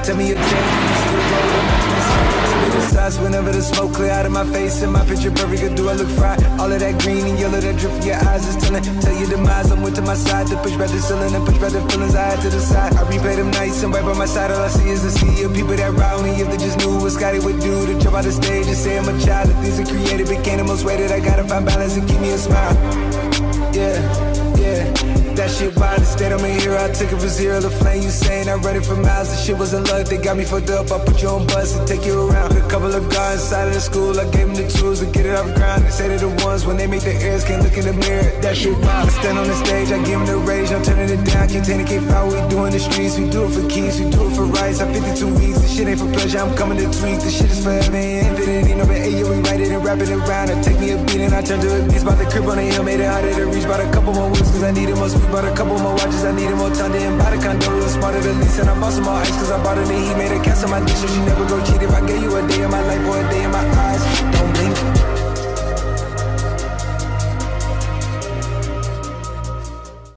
Tell me your change, still rolling. Whenever the smoke clear out of my face and my picture perfect, do I look fried? All of that green and yellow that drip from your eyes is telling. Tell your demise, I'm with to my side to push back the ceiling and push back the feelings I had to the side. I replay them nights and right by my side, all I see is the sea of people that ride me. If they just knew what Scotty would do to jump out the stage and say I'm a child. If these are creative, became the most weighted. I gotta find balance and keep me a smile. Yeah, yeah. That shit wild, instead I'm a hero. I took it from zero to flame. You saying I run it for miles. The shit wasn't luck, they got me fucked up. I put you on bus and take you around. With a couple of guys inside of the school, I gave them the tools to get it off the ground. They say they're the ones when they make the airs, can't look in the mirror. That shit wild. I stand on the stage, I give them the rage. I'm turning it down, can't take it, can't foul. We do in the streets, we do it for keys, we do it for rights. I'm 52 weeks, this shit ain't for pleasure, I'm coming to tweak. This shit is forever and infinity. No, but hey, we write it and wrap it around. I take me a beat and I turn to a beast. Bought the crib on the hill, made it harder to reach. Bought a couple more weeks, cause I needed more sweet. Bought a couple more watches, I needed more time to buy the condo. It was smarter than lease, and I bought some more ice, cause I bought her the heat. Made a cast on my dish, so she never go cheat. If I gave you a day of my life or a day in my eyes, don't blink.